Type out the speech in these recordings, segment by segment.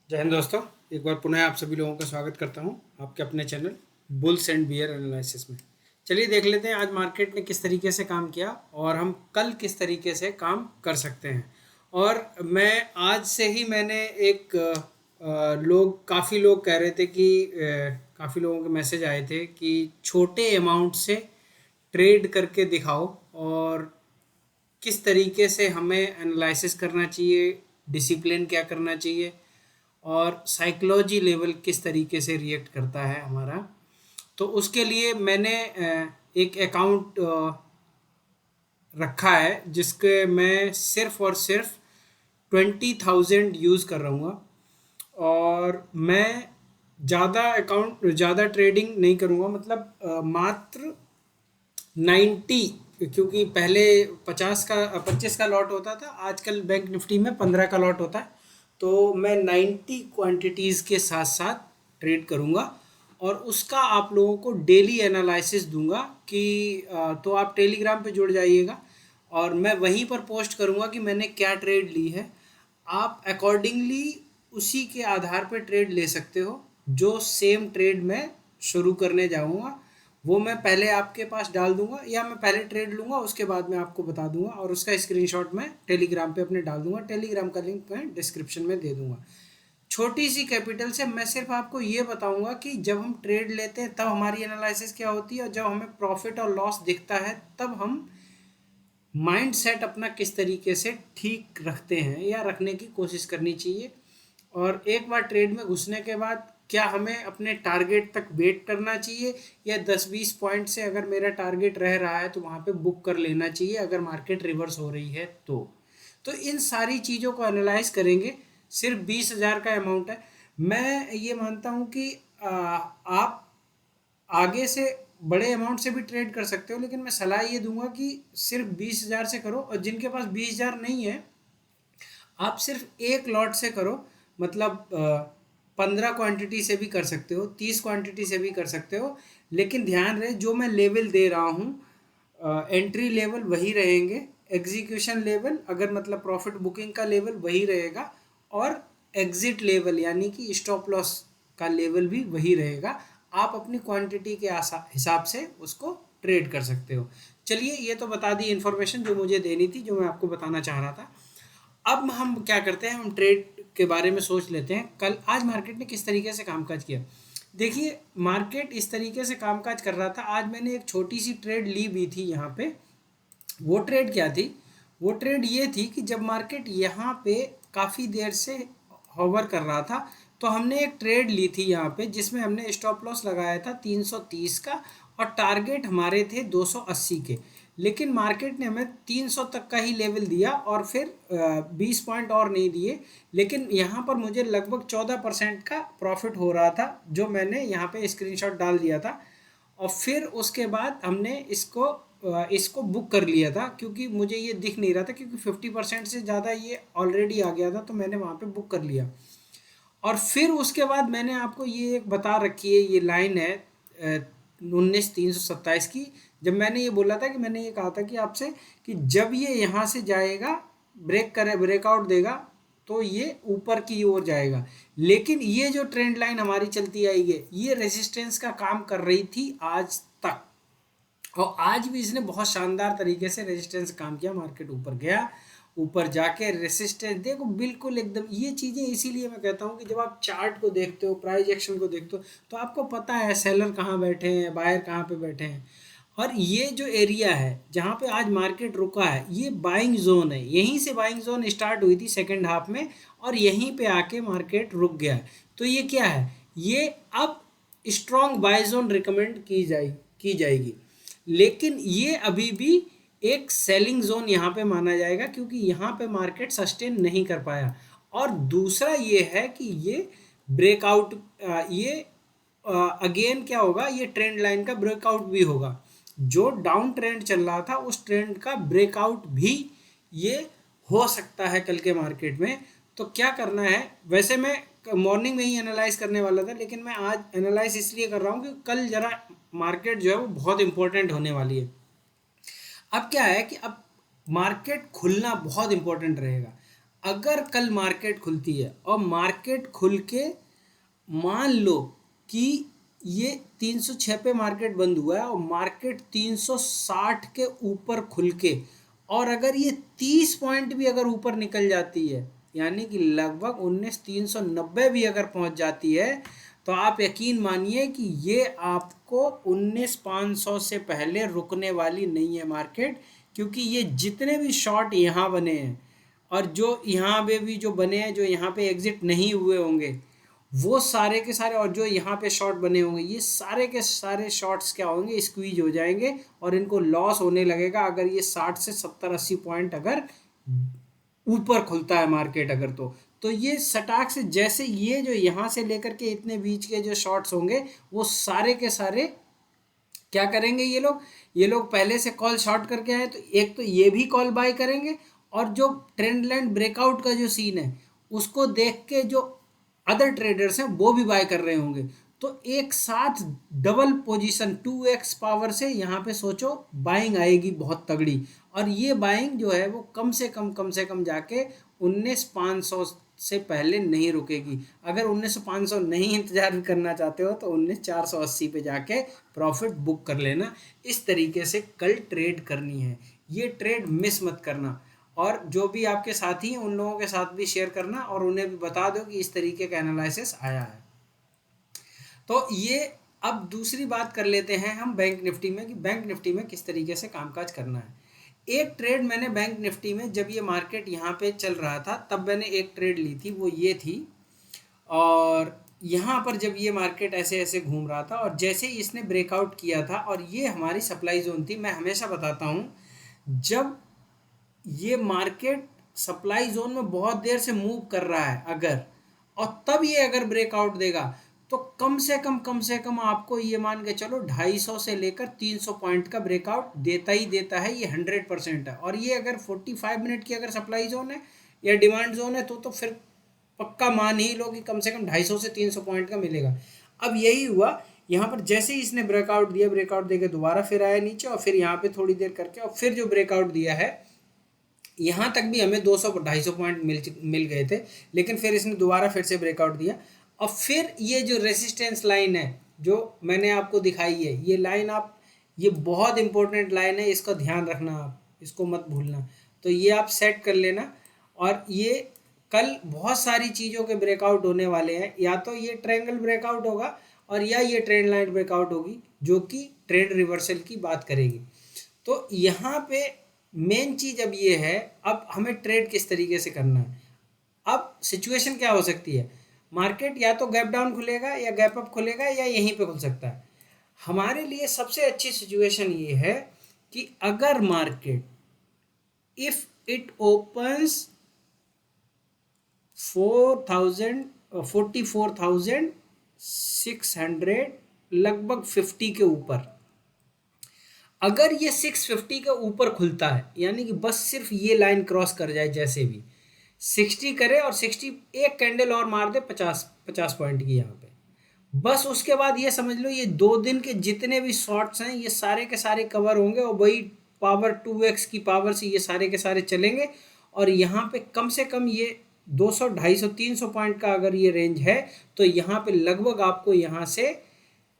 जय हिंद दोस्तों। एक बार पुनः आप सभी लोगों का स्वागत करता हूं आपके अपने channel Bulls and Bear Analysis में। चलिए देख लेते हैं आज मार्केट ने किस तरीके से काम किया और हम कल किस तरीके से काम कर सकते हैं। और मैं आज से ही मैंने एक काफ़ी लोग कह रहे थे कि काफ़ी लोगों के मैसेज आए थे कि छोटे अमाउंट से ट्रेड करके दिखाओ और किस तरीके से हमें एनालिसिस करना चाहिए, डिसिप्लिन क्या करना चाहिए और साइकोलॉजी लेवल किस तरीके से रिएक्ट करता है हमारा। तो उसके लिए मैंने एक अकाउंट रखा है जिसके मैं सिर्फ और सिर्फ 20,000 यूज़ कर रहा हूँ। और मैं ज़्यादा ट्रेडिंग नहीं करूँगा, मतलब मात्र 90, क्योंकि पहले 25 का लॉट होता था, आजकल बैंक निफ्टी में 15 का लॉट होता है। तो मैं 90 क्वांटिटीज़ के साथ साथ ट्रेड करूँगा और उसका आप लोगों को डेली एनालिसिस दूंगा कि तो आप टेलीग्राम पे जुड़ जाइएगा और मैं वहीं पर पोस्ट करूँगा कि मैंने क्या ट्रेड ली है। आप अकॉर्डिंगली उसी के आधार पर ट्रेड ले सकते हो। जो सेम ट्रेड मैं शुरू करने जाऊँगा वो मैं पहले आपके पास डाल दूंगा, या मैं पहले ट्रेड लूँगा उसके बाद मैं आपको बता दूंगा और उसका स्क्रीनशॉट मैं टेलीग्राम पे अपने डाल दूंगा। टेलीग्राम का लिंक मैं डिस्क्रिप्शन में दे दूंगा। छोटी सी कैपिटल से मैं सिर्फ आपको ये बताऊंगा कि जब हम ट्रेड लेते हैं तब हमारी एनालिसिस क्या होती है और जब हमें प्रॉफिट और लॉस दिखता है तब हम माइंड सेट अपना किस तरीके से ठीक रखते हैं या रखने की कोशिश करनी चाहिए। और एक बार ट्रेड में घुसने के बाद क्या हमें अपने टारगेट तक वेट करना चाहिए या 10-20 पॉइंट से अगर मेरा टारगेट रह रहा है तो वहाँ पे बुक कर लेना चाहिए अगर मार्केट रिवर्स हो रही है तो इन सारी चीज़ों को एनालाइज करेंगे। सिर्फ 20,000 का अमाउंट है। मैं ये मानता हूँ कि आप आगे से बड़े अमाउंट से भी ट्रेड कर सकते हो, लेकिन मैं सलाह ये दूंगा कि सिर्फ 20,000 से करो। और जिनके पास 20,000 नहीं है आप सिर्फ एक लॉट से करो, मतलब 15 क्वांटिटी से भी कर सकते हो, 30 क्वांटिटी से भी कर सकते हो। लेकिन ध्यान रहे जो मैं लेवल दे रहा हूँ एंट्री लेवल वही रहेंगे, एग्जीक्यूशन लेवल अगर मतलब प्रॉफिट बुकिंग का लेवल वही रहेगा और एग्जिट लेवल यानी कि स्टॉप लॉस का लेवल भी वही रहेगा। आप अपनी क्वांटिटी के हिसाब से उसको ट्रेड कर सकते हो। चलिए ये तो बता दी इन्फॉर्मेशन जो मुझे देनी थी, जो मैं आपको बताना चाह रहा था। अब हम क्या करते हैं, हम ट्रेड के बारे में सोच लेते हैं कल आज मार्केट ने किस तरीके से कामकाज किया। देखिए मार्केट इस तरीके से कामकाज कर रहा था। आज मैंने एक छोटी सी ट्रेड ली भी थी यहाँ पे। वो ट्रेड क्या थी? वो ट्रेड ये थी कि जब मार्केट यहाँ पे काफ़ी देर से होवर कर रहा था तो हमने एक ट्रेड ली थी यहाँ पे जिसमें हमने स्टॉप लॉस लगाया था 330 का और टारगेट हमारे थे 280 के। लेकिन मार्केट ने हमें 300 तक का ही लेवल दिया और फिर 20 पॉइंट और नहीं दिए। लेकिन यहाँ पर मुझे लगभग 14% का प्रॉफिट हो रहा था जो मैंने यहाँ पे स्क्रीनशॉट डाल दिया था। और फिर उसके बाद हमने इसको बुक कर लिया था क्योंकि मुझे ये दिख नहीं रहा था, क्योंकि 50% से ज़्यादा ये ऑलरेडी आ गया था तो मैंने वहाँ पे बुक कर लिया। और फिर उसके बाद मैंने आपको ये एक बता रखी है, ये लाइन है 19,327 की। जब मैंने ये बोला था कि मैंने ये कहा था कि आपसे कि जब ये यहाँ से जाएगा ब्रेकआउट देगा तो ये ऊपर की ओर जाएगा। लेकिन ये जो ट्रेंड लाइन हमारी चलती आई है ये रेजिस्टेंस का काम कर रही थी आज तक, और आज भी इसने बहुत शानदार तरीके से रेजिस्टेंस काम किया। मार्केट ऊपर गया, ऊपर जाके रेसिस्टेंस देखो बिल्कुल एकदम। ये चीज़ें इसीलिए मैं कहता हूँ कि जब आप चार्ट को देखते हो, प्राइस एक्शन को देखते हो तो आपको पता है सेलर कहाँ बैठे हैं, बायर कहाँ पे बैठे हैं। और ये जो एरिया है जहाँ पे आज मार्केट रुका है ये बाइंग जोन है। यहीं से बाइंग जोन स्टार्ट हुई थी सेकेंड हाफ में और यहीं पे आके मार्केट रुक गया है। तो ये क्या है, ये अब स्ट्रॉन्ग बाय जोन रिकमेंड की जाएगी। लेकिन ये अभी भी एक सेलिंग जोन यहाँ पे माना जाएगा क्योंकि यहाँ पे मार्केट सस्टेन नहीं कर पाया। और दूसरा ये है कि ये ब्रेकआउट, ये अगेन क्या होगा, ये ट्रेंड लाइन का ब्रेकआउट भी होगा। जो डाउन ट्रेंड चल रहा था उस ट्रेंड का ब्रेकआउट भी ये हो सकता है कल के मार्केट में। तो क्या करना है, वैसे मैं मॉर्निंग में ही एनालाइज करने वाला था लेकिन मैं आज एनालाइज इसलिए कर रहा हूँ कि कल जरा मार्केट जो है वो बहुत इंपॉर्टेंट होने वाली है। अब क्या है कि अब मार्केट खुलना बहुत इंपॉर्टेंट रहेगा। अगर कल मार्केट खुलती है और मार्केट खुल के मान लो कि ये 306 पे मार्केट बंद हुआ है और मार्केट 360 के ऊपर खुल के, और अगर ये 30 पॉइंट भी अगर ऊपर निकल जाती है, यानी कि लगभग 19,390 भी अगर पहुंच जाती है, तो आप यकीन मानिए कि ये आपको 19,500 से पहले रुकने वाली नहीं है मार्केट, क्योंकि ये जितने भी शॉर्ट यहाँ बने हैं और जो यहाँ पे भी जो बने हैं, जो यहाँ पे एग्जिट नहीं हुए होंगे, वो सारे के सारे, और जो यहाँ पे शॉर्ट बने होंगे, ये सारे के सारे शॉर्ट्स क्या होंगे, स्क्वीज हो जाएंगे और इनको लॉस होने लगेगा अगर ये 60 से 70-80 पॉइंट अगर ऊपर खुलता है मार्केट अगर। तो ये सटाक से जैसे ये जो यहाँ से लेकर के इतने बीच के जो शॉर्ट्स होंगे, वो सारे के सारे क्या करेंगे, ये लोग पहले से कॉल शॉर्ट करके आए, तो एक तो ये भी कॉल बाय करेंगे, और जो ट्रेंड लाइन ब्रेकआउट का जो सीन है उसको देख के जो अदर ट्रेडर्स हैं वो भी बाय कर रहे होंगे। तो एक साथ डबल पोजीशन 2x पावर से यहाँ पे सोचो बाइंग आएगी बहुत तगड़ी, और ये बाइंग जो है वो कम से कम जाके 19,500 से पहले नहीं रुकेगी। अगर 19,500 नहीं इंतजार करना चाहते हो तो 19,480 पे जाके प्रॉफिट बुक कर लेना। इस तरीके से कल ट्रेड करनी है, ये ट्रेड मिस मत करना, और जो भी आपके साथी हैं उन लोगों के साथ भी शेयर करना और उन्हें भी बता दो कि इस तरीके का एनालिसिस आया है। तो ये अब दूसरी बात कर लेते हैं हम बैंक निफ्टी में, कि बैंक निफ्टी में किस तरीके से कामकाज करना है। एक ट्रेड मैंने बैंक निफ्टी में, जब ये मार्केट यहाँ पे चल रहा था तब मैंने एक ट्रेड ली थी, वो ये थी। और यहाँ पर जब ये मार्केट ऐसे ऐसे घूम रहा था और जैसे ही इसने ब्रेकआउट किया था, और ये हमारी सप्लाई जोन थी, मैं हमेशा बताता हूँ जब ये मार्केट सप्लाई जोन में बहुत देर से मूव कर रहा है अगर, और तब ये अगर ब्रेकआउट देगा, तो कम से कम आपको ये मान के चलो 250 से लेकर 300 पॉइंट का ब्रेकआउट देता ही देता है, ये 100% है। और ये अगर 45 मिनट की अगर सप्लाई जोन है या डिमांड जोन है, तो फिर पक्का मान ही लो कि कम से कम 250 से 300 पॉइंट का मिलेगा। अब यही हुआ यहाँ पर, जैसे ही इसने ब्रेकआउट दिया, ब्रेकआउट देके दोबारा फिर आया नीचे, और फिर यहाँ पे थोड़ी देर करके और फिर जो ब्रेकआउट दिया है, यहाँ तक भी हमें 200-250 पॉइंट मिल गए थे, लेकिन फिर इसने दोबारा फिर से ब्रेकआउट दिया। और फिर ये जो रेजिस्टेंस लाइन है जो मैंने आपको दिखाई है, ये लाइन आप, ये बहुत इंपॉर्टेंट लाइन है, इसका ध्यान रखना, आप इसको मत भूलना। तो ये आप सेट कर लेना, और ये कल बहुत सारी चीज़ों के ब्रेकआउट होने वाले हैं, या तो ये ट्रायंगल ब्रेकआउट होगा और या ये ट्रेंड लाइन ब्रेकआउट होगी, जो कि ट्रेंड रिवर्सल की बात करेगी। तो यहाँ पे मेन चीज़ अब ये है, अब हमें ट्रेड किस तरीके से करना है। अब सिचुएशन क्या हो सकती है, मार्केट या तो गैप डाउन खुलेगा या गैप अप खुलेगा या यहीं पे खुल सकता है। हमारे लिए सबसे अच्छी सिचुएशन ये है कि अगर मार्केट इफ इट ओपन्स 44,600 लगभग 50 के ऊपर, अगर ये 650 के ऊपर खुलता है, यानी कि बस सिर्फ ये लाइन क्रॉस कर जाए, जैसे भी 60 करे और 60 एक कैंडल और मार दे 50 पॉइंट की यहाँ पे, बस उसके बाद ये समझ लो ये 2 दिन के जितने भी शॉर्ट्स हैं ये सारे के सारे कवर होंगे, और वही पावर 2x की पावर से ये सारे के सारे चलेंगे। और यहाँ पे कम से कम ये 200, 250, 300 पॉइंट का अगर ये रेंज है, तो यहाँ पे लगभग आपको यहाँ से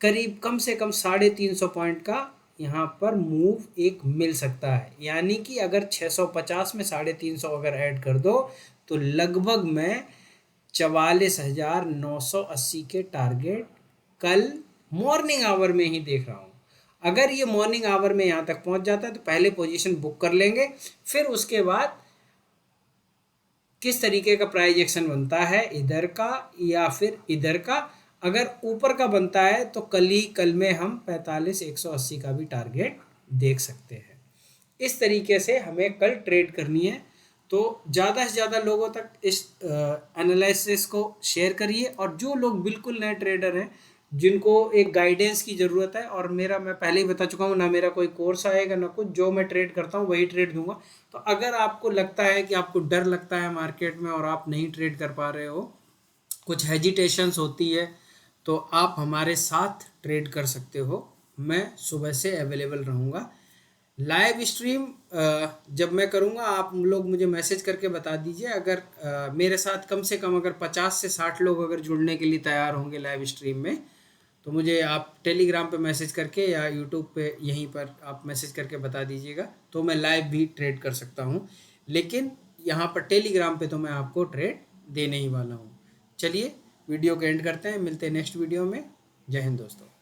करीब कम से कम 350 पॉइंट का यहाँ पर मूव एक मिल सकता है। यानी कि अगर 650 में 350 अगर ऐड कर दो, तो लगभग मैं 44,980 के टारगेट कल मॉर्निंग आवर में ही देख रहा हूँ। अगर ये मॉर्निंग आवर में यहाँ तक पहुँच जाता है तो पहले पोजीशन बुक कर लेंगे, फिर उसके बाद किस तरीके का प्राइस एक्शन बनता है, इधर का या फिर इधर का। अगर ऊपर का बनता है तो कल में हम 45,180 का भी टारगेट देख सकते हैं। इस तरीके से हमें कल ट्रेड करनी है। तो ज़्यादा से ज़्यादा लोगों तक इस एनालिसिस को शेयर करिए, और जो लोग बिल्कुल नए ट्रेडर हैं जिनको एक गाइडेंस की ज़रूरत है, और मैं पहले ही बता चुका हूँ, ना मेरा कोई कोर्स आएगा ना कुछ, जो मैं ट्रेड करता हूँ वही ट्रेड दूंगा। तो अगर आपको लगता है कि आपको डर लगता है मार्केट में और आप नहीं ट्रेड कर पा रहे हो, कुछ हेजिटेशंस होती है, तो आप हमारे साथ ट्रेड कर सकते हो। मैं सुबह से अवेलेबल रहूँगा। लाइव स्ट्रीम जब मैं करूँगा आप लोग मुझे मैसेज करके बता दीजिए। अगर मेरे साथ कम से कम अगर 50 से 60 लोग अगर जुड़ने के लिए तैयार होंगे लाइव स्ट्रीम में, तो मुझे आप टेलीग्राम पे मैसेज करके या यूट्यूब पे यहीं पर आप मैसेज करके बता दीजिएगा, तो मैं लाइव भी ट्रेड कर सकता हूँ। लेकिन यहाँ पर टेलीग्राम पे तो मैं आपको ट्रेड देने ही वाला हूँ। चलिए वीडियो को एंड करते हैं, मिलते हैं नेक्स्ट वीडियो में। जय हिंद दोस्तों।